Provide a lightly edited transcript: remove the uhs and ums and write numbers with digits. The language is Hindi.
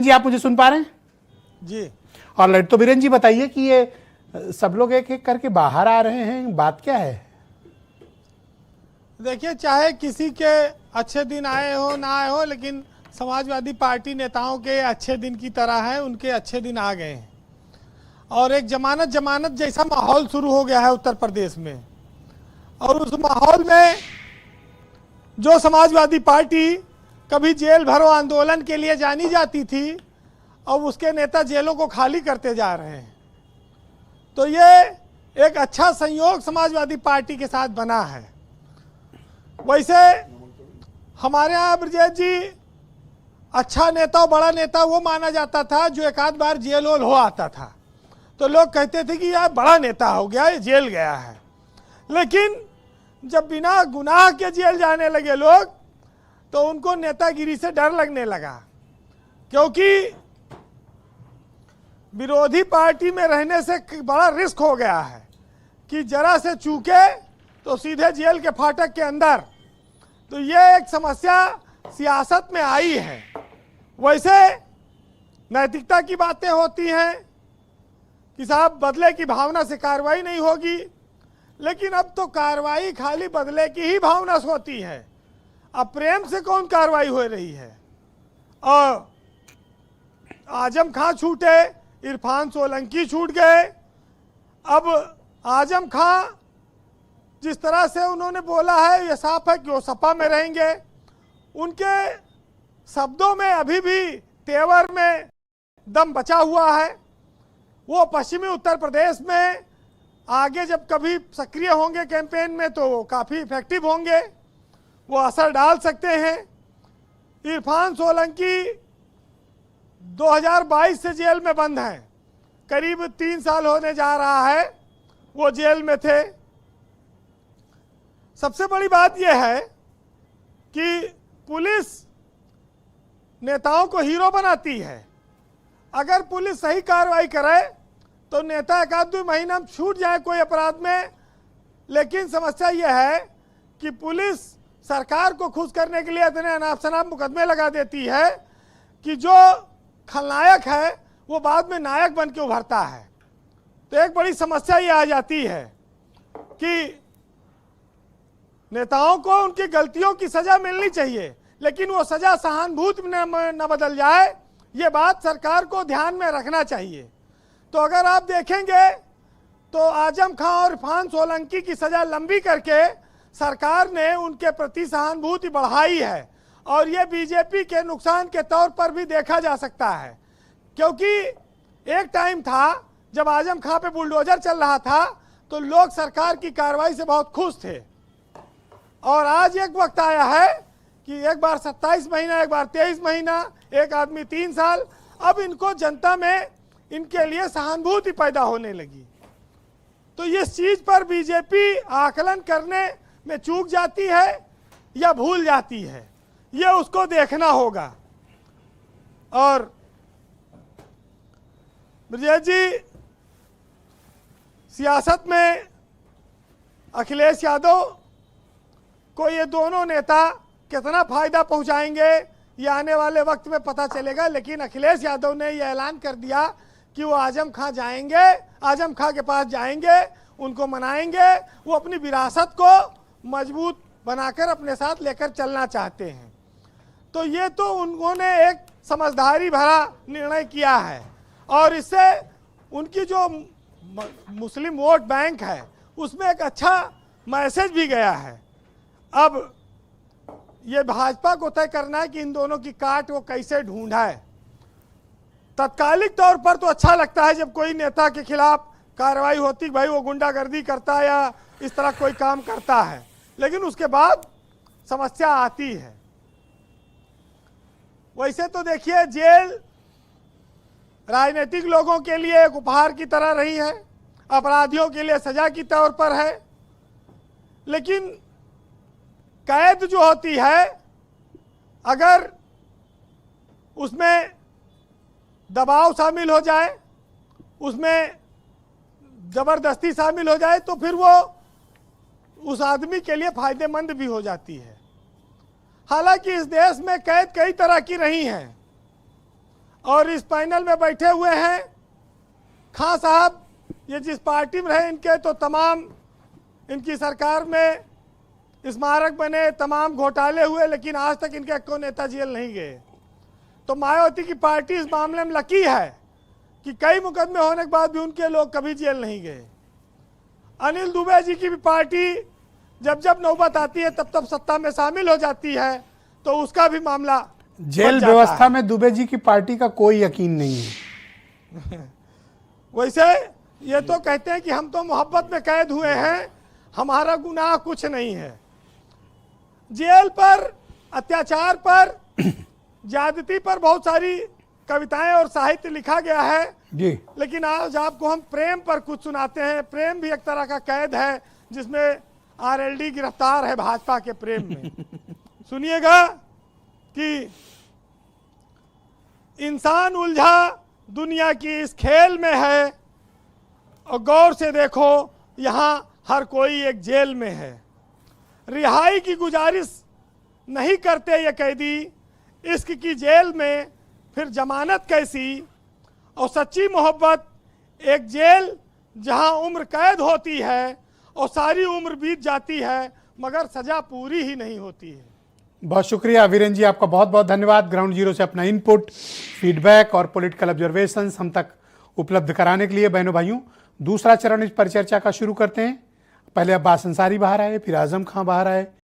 जी आप मुझे सुन पा रहे हैं? जी और लाइट तो बीरेन जी बताइए कि ये सब लोग एक एक करके बाहर आ रहे हैं, बात क्या है? देखिए, चाहे किसी के अच्छे दिन आए हो ना आए हो, लेकिन समाजवादी पार्टी नेताओं के अच्छे दिन की तरह है, उनके अच्छे दिन आ गए हैं और एक जमानत जमानत जैसा माहौल शुरू हो गया है उत्तर प्रदेश में। और उस माहौल में जो समाजवादी पार्टी कभी जेल भरो आंदोलन के लिए जानी जाती थी, अब उसके नेता जेलों को खाली करते जा रहे हैं। तो ये एक अच्छा संयोग समाजवादी पार्टी के साथ बना है। वैसे हमारे यहाँ ब्रजेश जी अच्छा नेता, बड़ा नेता वो माना जाता था जो एक आध बार जेल वेल हो आता था, तो लोग कहते थे कि यार बड़ा नेता हो गया, ये जेल गया है। लेकिन जब बिना गुनाह के जेल जाने लगे लोग, तो उनको नेतागिरी से डर लगने लगा, क्योंकि विरोधी पार्टी में रहने से बड़ा रिस्क हो गया है कि जरा से चूके तो सीधे जेल के फाटक के अंदर। तो ये एक समस्या सियासत में आई है। वैसे नैतिकता की बातें होती हैं कि साहब बदले की भावना से कार्रवाई नहीं होगी, लेकिन अब तो कार्रवाई खाली बदले की ही भावना से होती है। अब प्रेम से कौन कार्रवाई हो रही है? और आजम खां छूटे, इरफान सोलंकी छूट गए। अब आजम खां जिस तरह से उन्होंने बोला है, ये साफ है कि वो सपा में रहेंगे। उनके शब्दों में अभी भी तेवर में दम बचा हुआ है। वो पश्चिमी उत्तर प्रदेश में आगे जब कभी सक्रिय होंगे कैंपेन में तो वो काफ़ी इफेक्टिव होंगे, वो असर डाल सकते हैं। इरफान सोलंकी 2022 से जेल में बंद हैं, करीब 3 साल होने जा रहा है वो जेल में थे। सबसे बड़ी बात यह है कि पुलिस नेताओं को हीरो बनाती है। अगर पुलिस सही कार्रवाई करे तो नेता एक आध 2 महीना में छूट जाए कोई अपराध में, लेकिन समस्या यह है कि पुलिस सरकार को खुश करने के लिए इतने अनाप शनाप मुकदमे लगा देती है कि जो खलनायक है वो बाद में नायक बन के उभरता है। तो एक बड़ी समस्या ये आ जाती है कि नेताओं को उनकी गलतियों की सजा मिलनी चाहिए, लेकिन वो सजा सहानुभूति में न बदल जाए, ये बात सरकार को ध्यान में रखना चाहिए। तो अगर आप देखेंगे तो आजम खां और इरफान सोलंकी की सजा लंबी करके सरकार ने उनके प्रति सहानुभूति बढ़ाई है, और ये बीजेपी के नुकसान के तौर पर भी देखा जा सकता है। क्योंकि एक टाइम था जब आजम खां पे बुलडोजर चल रहा था तो लोग सरकार की कार्रवाई से बहुत खुश थे, और आज एक वक्त आया है कि एक बार 27 महीना, एक बार 23 महीना, एक आदमी 3 साल। अब इनको जनता में इनके लिए सहानुभूति पैदा होने लगी। तो इस चीज पर बीजेपी आकलन करने में चूक जाती है या भूल जाती है, ये उसको देखना होगा। और ब्रजेश जी, सियासत में अखिलेश यादव को ये दोनों नेता कितना फायदा पहुंचाएंगे ये आने वाले वक्त में पता चलेगा। लेकिन अखिलेश यादव ने ये ऐलान कर दिया कि वो आजम खां जाएंगे, आजम खां के पास जाएंगे, उनको मनाएंगे। वो अपनी विरासत को मजबूत बनाकर अपने साथ लेकर चलना चाहते हैं। तो ये तो उन्होंने एक समझदारी भरा निर्णय किया है, और इससे उनकी जो मुस्लिम वोट बैंक है उसमें एक अच्छा मैसेज भी गया है। अब ये भाजपा को तय करना है कि इन दोनों की काट वो कैसे ढूंढाए। तत्कालिक तौर पर तो अच्छा लगता है जब कोई नेता के खिलाफ कार्रवाई होती, भाई वो गुंडागर्दी करता है या इस तरह कोई काम करता है, लेकिन उसके बाद समस्या आती है। वैसे तो देखिए, जेल राजनीतिक लोगों के लिए एक उपहार की तरह रही है, अपराधियों के लिए सजा की तौर पर है। लेकिन कैद जो होती है, अगर उसमें दबाव शामिल हो जाए, उसमें जबरदस्ती शामिल हो जाए, तो फिर वो उस आदमी के लिए फायदेमंद भी हो जाती है। हालांकि इस देश में कैद कई तरह की रही हैं। और इस पैनल में बैठे हुए हैं खां साहब, ये जिस पार्टी में रहे इनके तो तमाम इनकी सरकार में स्मारक बने, तमाम घोटाले हुए, लेकिन आज तक इनके कोई नेता जेल नहीं गए। तो मायावती की पार्टी इस मामले में लकी है कि कई मुकदमे होने के बाद भी उनके लोग कभी जेल नहीं गए। अनिल दुबे जी की भी पार्टी जब जब नौबत आती है तब तब सत्ता में शामिल हो जाती है, तो उसका भी मामला जेल व्यवस्था में दुबे जी की पार्टी का कोई यकीन नहीं है। वैसे ये तो कहते हैं कि हम तो मोहब्बत में कैद हुए हैं, हमारा गुनाह कुछ नहीं है। जेल पर, अत्याचार पर, ज्यादती पर बहुत सारी कविताएं और साहित्य लिखा गया है जी। लेकिन आज आपको हम प्रेम पर कुछ सुनाते हैं। प्रेम भी एक तरह का कैद है जिसमें आरएलडी गिरफ्तार है भाजपा के प्रेम में। सुनिएगा कि इंसान उलझा दुनिया की इस खेल में है, और गौर से देखो यहाँ हर कोई एक जेल में है। रिहाई की गुजारिश नहीं करते ये कैदी, इश्क की जेल में फिर जमानत कैसी। और सच्ची मोहब्बत एक जेल जहां उम्र कैद होती है और सारी उम्र बीत जाती है मगर सजा पूरी ही नहीं होती है। बहुत शुक्रिया वीरेन जी, आपका बहुत बहुत धन्यवाद। ग्राउंड जीरो से अपना इनपुट, फीडबैक और पॉलिटिकल ऑब्जर्वेशंस हम तक उपलब्ध कराने के लिए। बहनों भाइयों, दूसरा चरण इस परिचर्चा का शुरू करते हैं। पहले अब्बास अंसारी बाहर आए, फिर आजम खां बाहर आए,